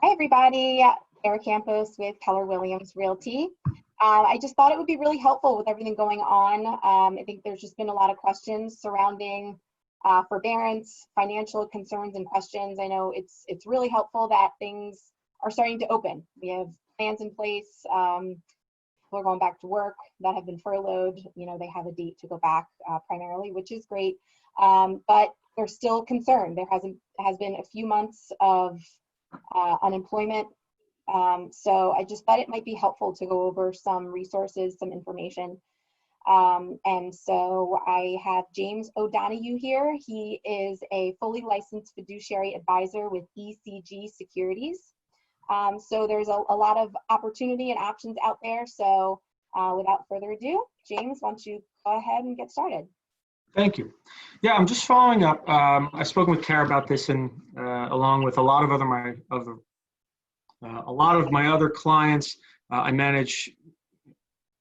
Hi, everybody. Sarah Campos with Keller Williams Realty. I just thought it would be really helpful with everything going on. I think there's just been a lot of questions surrounding forbearance, financial concerns and questions. I know it's really helpful that things are starting to open. We have plans in place. People are going back to work that have been furloughed. You know, they have a date to go back primarily, which is great. But they're still concerned. There has been a few months of unemployment. So I just thought it might be helpful to go over some resources, some information. And so I have James O'Donoghue here. He is a fully licensed fiduciary advisor with BCG Securities. So there's a lot of opportunity and options out there. So without further ado, James, why don't you go ahead and get started? Thank you. Yeah, I'm just following up. I've spoken with Kara about this, and along with a lot of my other clients. I manage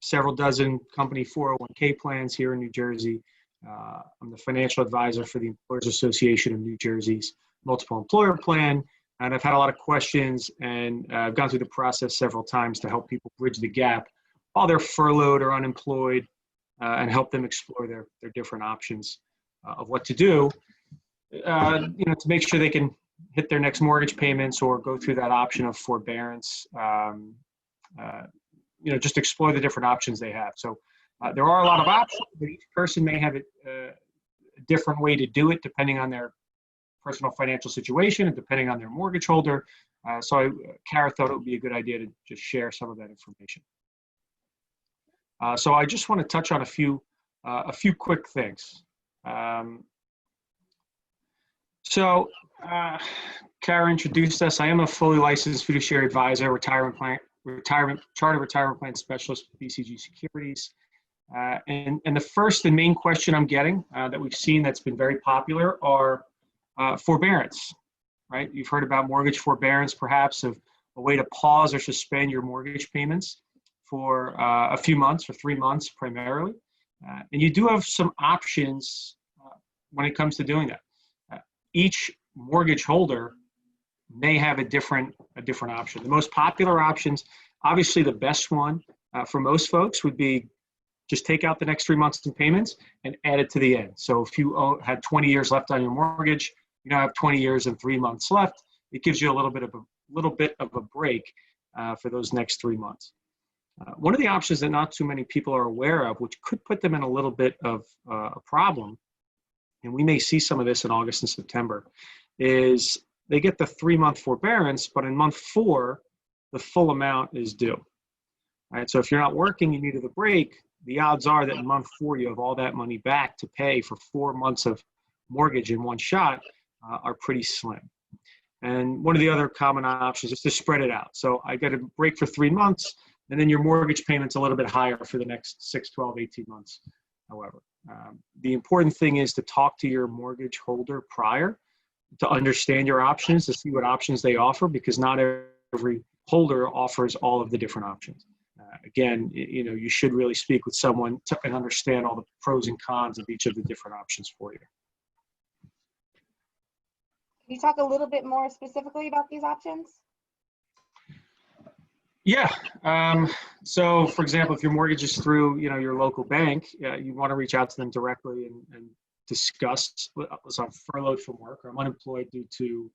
several dozen company 401k plans here in New Jersey. I'm the financial advisor for the Employers Association of New Jersey's multiple employer plan, and I've had a lot of questions, and I've gone through the process several times to help people bridge the gap while they're furloughed or unemployed. And help them explore their different options of what to do, to make sure they can hit their next mortgage payments or go through that option of forbearance. Just explore the different options they have. So there are a lot of options, but each person may have a different way to do it depending on their personal financial situation and depending on their mortgage holder. Kara thought it would be a good idea to just share some of that information. So I just want to touch on a few quick things. Kara introduced us. I am a fully licensed fiduciary advisor, chartered retirement plan specialist with BCG Securities. And the first and main question I'm getting that we've seen that's been very popular are forbearance, right? You've heard about mortgage forbearance, perhaps of a way to pause or suspend your mortgage payments for a few months, for 3 months primarily. And you do have some options when it comes to doing that. Each mortgage holder may have a different option. The most popular options, obviously the best one for most folks would be just take out the next 3 months in payments and add it to the end. So if you had 20 years left on your mortgage, you now have 20 years and 3 months left. It gives you a little bit of a break for those next 3 months. One of the options that not too many people are aware of, which could put them in a little bit of a problem, and we may see some of this in August and September, is they get the 3-month forbearance, but in month 4, the full amount is due. All right, so if you're not working, you needed a break, the odds are that in month 4, you have all that money back to pay for 4 months of mortgage in one shot are pretty slim. And one of the other common options is to spread it out. So I get a break for 3 months, and then your mortgage payment's a little bit higher for the next 6, 12, 18 months, however. The important thing is to talk to your mortgage holder prior to understand your options, to see what options they offer, because not every holder offers all of the different options. Again, you should really speak with someone and understand all the pros and cons of each of the different options for you. Can you talk a little bit more specifically about these options? Yeah. So, for example, if your mortgage is through, your local bank, you want to reach out to them directly and discuss. So I'm furloughed from work, or I'm unemployed due to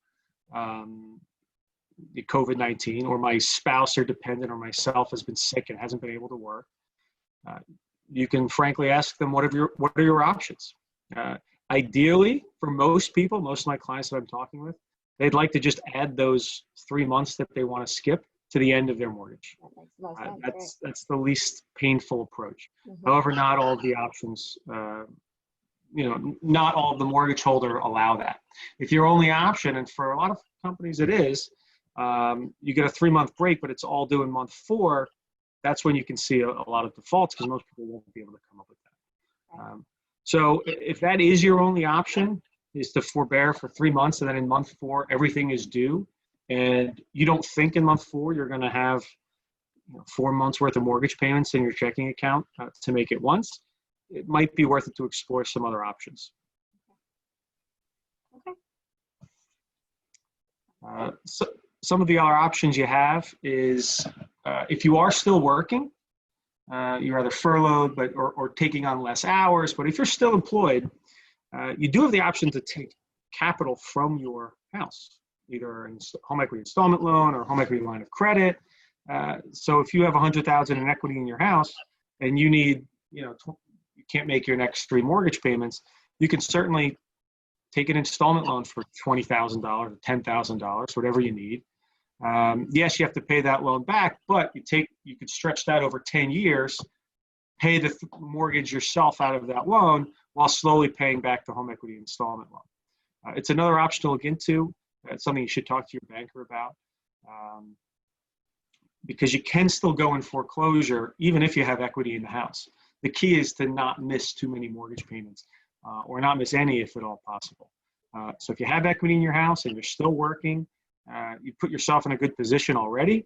the COVID-19, or my spouse or dependent or myself has been sick and hasn't been able to work. You can frankly ask them, what are your options? Ideally, for most people, most of my clients that I'm talking with, they'd like to just add those 3 months that they want to skip to the end of their mortgage. That's the least painful approach. Mm-hmm. However, not all of the options, not all of the mortgage holder allow that. If your only option, and for a lot of companies it is, you get a 3-month break, but it's all due in month 4, that's when you can see a lot of defaults, because most people won't be able to come up with that. So if that is your only option, is to forbear for 3 months, and then in month 4, everything is due, and you don't think in month 4 you're going to have 4 months worth of mortgage payments in your checking account to make it once, it might be worth it to explore some other options. Okay. some of the other options you have is if you are still working, you're either furloughed or taking on less hours, but if you're still employed, you do have the option to take capital from your house, either in home equity installment loan or home equity line of credit. So if you have $100,000 in equity in your house and you need, you can't make your next 3 mortgage payments, you can certainly take an installment loan for $20,000 or $10,000, whatever you need. Yes, you have to pay that loan back, but you could stretch that over 10 years, pay the mortgage yourself out of that loan while slowly paying back the home equity installment loan. It's another option to look into. It's something you should talk to your banker about, because you can still go in foreclosure even if you have equity in the house. The key is to not miss too many mortgage payments, or not miss any if at all possible. So if you have equity in your house and you're still working, you put yourself in a good position already.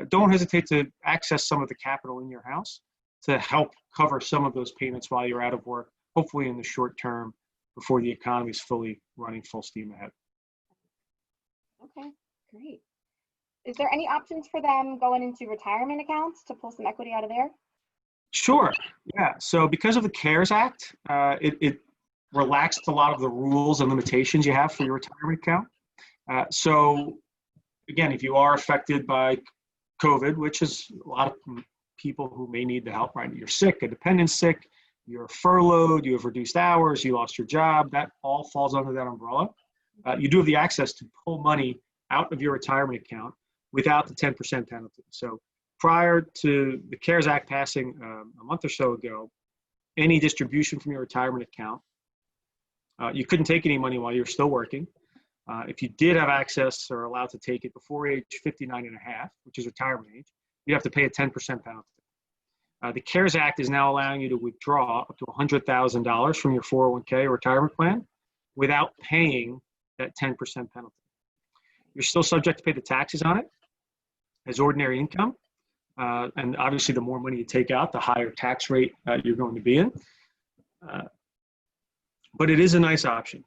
Don't hesitate to access some of the capital in your house to help cover some of those payments while you're out of work, hopefully in the short term before the economy is fully running full steam ahead. Okay, great. Is there any options for them going into retirement accounts to pull some equity out of there? Sure, yeah. So because of the CARES Act, it relaxed a lot of the rules and limitations you have for your retirement account. So again, if you are affected by COVID, which is a lot of people who may need the help, right? You're sick, a dependent's sick, you're furloughed, you have reduced hours, you lost your job, that all falls under that umbrella. You do have the access to pull money out of your retirement account without the 10% penalty. So prior to the CARES Act passing a month or so ago, any distribution from your retirement account, you couldn't take any money while you're still working. If you did have access or allowed to take it before age 59 and a half, which is retirement age, you have to pay a 10% penalty. The CARES Act is now allowing you to withdraw up to $100,000 from your 401k or retirement plan without paying that 10% penalty. You're still subject to pay the taxes on it as ordinary income. And obviously, the more money you take out, the higher tax rate you're going to be in. But it is a nice option.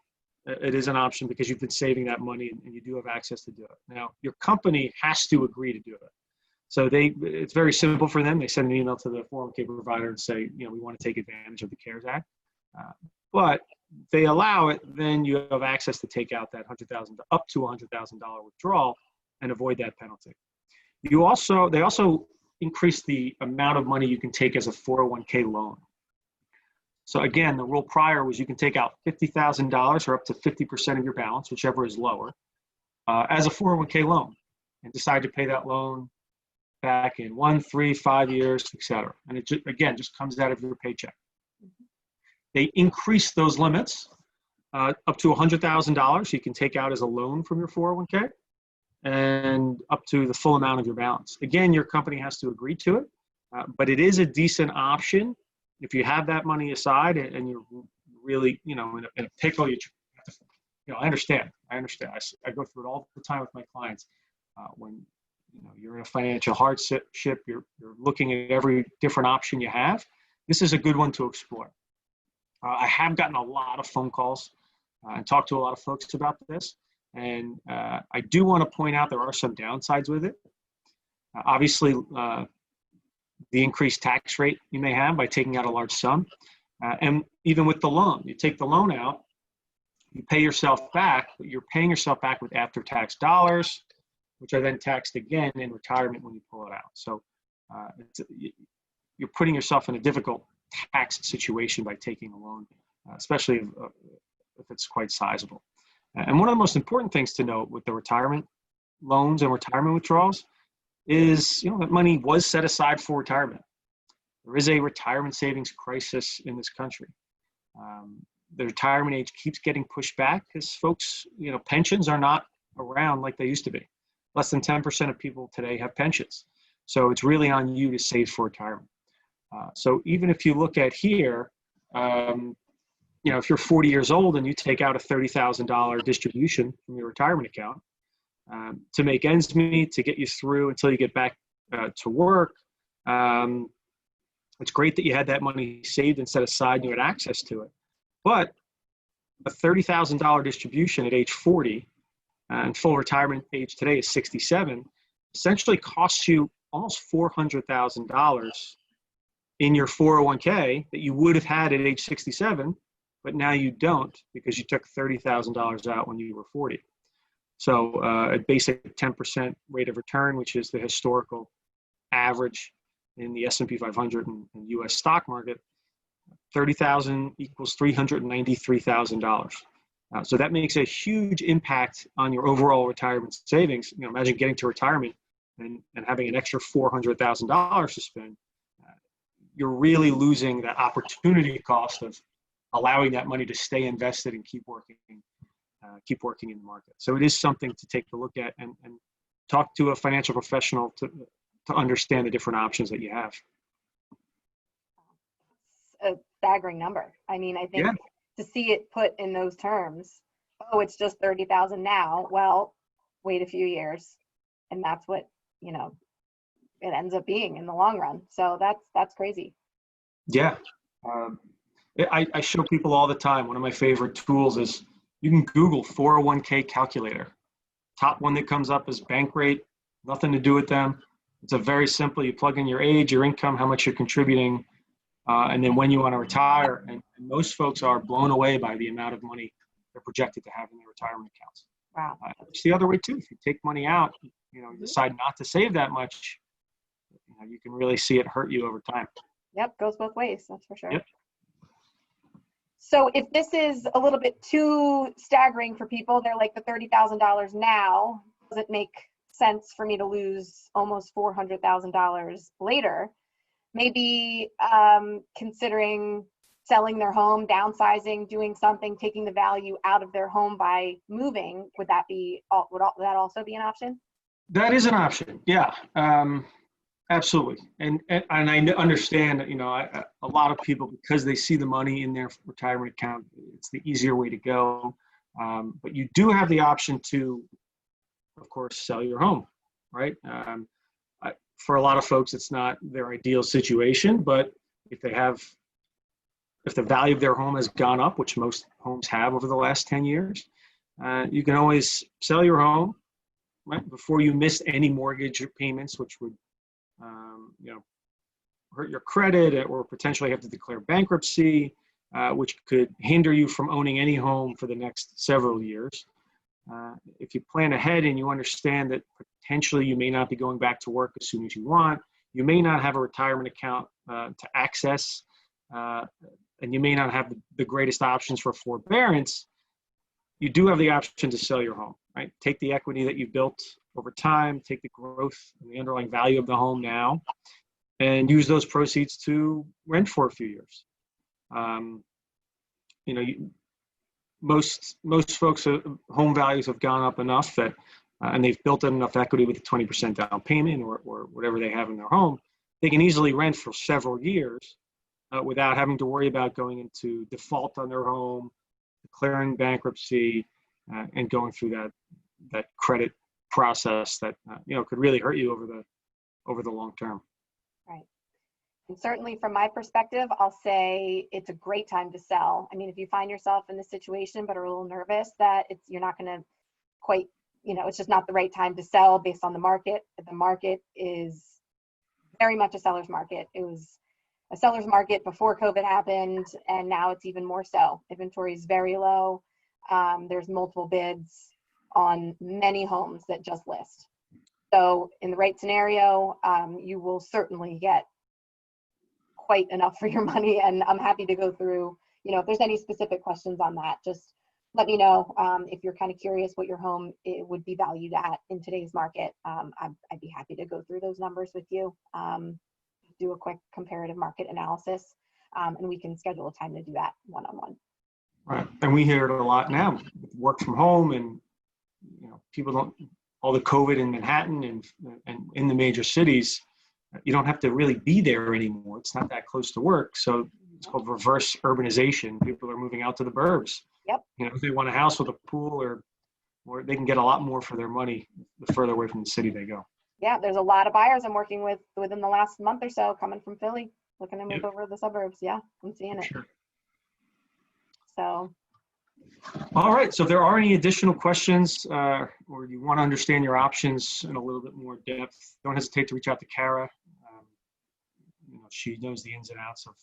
It is an option because you've been saving that money and you do have access to do it. Now, your company has to agree to do it. So it's very simple for them. They send an email to the 401k provider and say, we want to take advantage of the CARES Act. But if they allow it, then you have access to take out that up to $100,000 withdrawal and avoid that penalty. They also increase the amount of money you can take as a 401k loan. So again, the rule prior was you can take out $50,000 or up to 50% of your balance, whichever is lower, as a 401k loan, and decide to pay that loan back in 1, 3, 5 years, et cetera. And it just comes out of your paycheck. They increase those limits up to $100,000 you can take out as a loan from your 401k, and up to the full amount of your balance. Again, your company has to agree to it, but it is a decent option. If you have that money aside and you're really, in a pickle, I understand. I go through it all the time with my clients. When you're in a financial hardship, you're looking at every different option you have. This is a good one to explore. I have gotten a lot of phone calls and talked to a lot of folks about this. And I do want to point out there are some downsides with it. Obviously, the increased tax rate you may have by taking out a large sum. And even with the loan, you take the loan out, you pay yourself back, but you're paying yourself back with after-tax dollars, which are then taxed again in retirement when you pull it out. So you're putting yourself in a difficult tax situation by taking a loan, especially if it's quite sizable. And one of the most important things to note with the retirement loans and retirement withdrawals is, that money was set aside for retirement. There is a retirement savings crisis in this country. The retirement age keeps getting pushed back because folks, pensions are not around like they used to be. Less than 10% of people today have pensions. So it's really on you to save for retirement. So even if you look at here, if you're 40 years old and you take out a $30,000 distribution from your retirement account to make ends meet, to get you through until you get back to work, it's great that you had that money saved and set aside and you had access to it. But a $30,000 distribution at age 40 and full retirement age today is 67, essentially costs you almost $400,000 in your 401k that you would have had at age 67, but now you don't because you took $30,000 out when you were 40. So a basic 10% rate of return, which is the historical average in the S&P 500 and U.S. stock market, 30,000 equals $393,000. So that makes a huge impact on your overall retirement savings. Imagine getting to retirement and having an extra $400,000 to spend. You're really losing that opportunity cost of allowing that money to stay invested and keep working in the market. So it is something to take a look at and talk to a financial professional to understand the different options that you have. A staggering number. I mean, I think to see it put in those terms, oh, it's just 30,000 now. Well, wait a few years, and that's what it ends up being in the long run. So that's crazy. Yeah, I show people all the time. One of my favorite tools is you can Google 401k calculator. Top one that comes up is bank rate. Nothing to do with them. It's a very simple. You plug in your age, your income, how much you're contributing. And then when you want to retire, and most folks are blown away by the amount of money they're projected to have in their retirement accounts. Wow. It's the other way too. If you take money out, you decide not to save that much, you can really see it hurt you over time. Yep, goes both ways, that's for sure. Yep. So if this is a little bit too staggering for people, they're like the $30,000 now, does it make sense for me to lose almost $400,000 later? Maybe considering selling their home, downsizing, doing something, taking the value out of their home by moving. Would that also be an option? That is an option. Yeah, absolutely. And I understand that, a lot of people, because they see the money in their retirement account, it's the easier way to go. But you do have the option to, of course, sell your home, right? For a lot of folks, it's not their ideal situation, but if the value of their home has gone up, which most homes have over the last 10 years, you can always sell your home, right, before you miss any mortgage payments, which would, hurt your credit or potentially have to declare bankruptcy, which could hinder you from owning any home for the next several years. If you plan ahead and you understand that potentially you may not be going back to work as soon as you want, you may not have a retirement account to access, and you may not have the greatest options for forbearance, you do have the option to sell your home, right? Take the equity that you've built over time, take the growth and the underlying value of the home now, and use those proceeds to rent for a few years. Most folks' home values have gone up enough that, and they've built up enough equity with a 20% down payment or whatever they have in their home, they can easily rent for several years without having to worry about going into default on their home, declaring bankruptcy, and going through that credit process that could really hurt you over the long term. Right. And certainly from my perspective, I'll say it's a great time to sell. I mean, if you find yourself in this situation but are a little nervous that you're not going to quite, it's just not the right time to sell based on the market. The market is very much a seller's market. It was a seller's market before COVID happened, and now it's even more so. Inventory is very low. There's multiple bids on many homes that just list. So in the right scenario, you will certainly get quite enough for your money. And I'm happy to go through, if there's any specific questions on that, just let me know. If you're kind of curious what your home would be valued at in today's market, I'd be happy to go through those numbers with you, do a quick comparative market analysis, and we can schedule a time to do that one-on-one. Right, and we hear it a lot now, work from home, and people don't, all the COVID in Manhattan and in the major cities, you don't have to really be there anymore. It's not that close to work. So it's called reverse urbanization. People are moving out to the burbs. Yep. If they want a house with a pool or they can get a lot more for their money the further away from the city they go. Yeah, there's a lot of buyers I'm working with within the last month or so coming from Philly, looking to move over to the suburbs. Yeah, I'm seeing it. Sure. So All right, so if there are any additional questions or you want to understand your options in a little bit more depth, don't hesitate to reach out to Kara. She knows the ins and outs of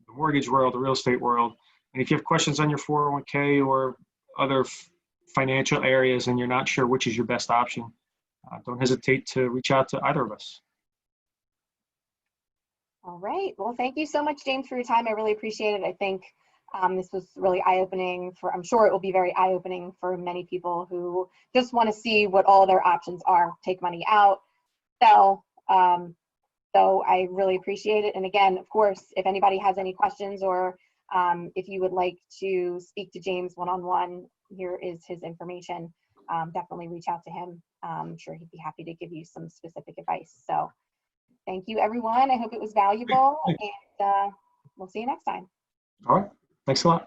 the mortgage world, the real estate world. And if you have questions on your 401k or other financial areas and you're not sure which is your best option, don't hesitate to reach out to either of us. All right. Well, thank you so much, James, for your time. I really appreciate it. I think this was really eye-opening I'm sure it will be very eye-opening for many people who just want to see what all their options are, take money out, sell. So I really appreciate it. And again, of course, if anybody has any questions or if you would like to speak to James one-on-one, here is his information. Definitely reach out to him. I'm sure he'd be happy to give you some specific advice. So thank you, everyone. I hope it was valuable, and we'll see you next time. All right. Thanks a lot.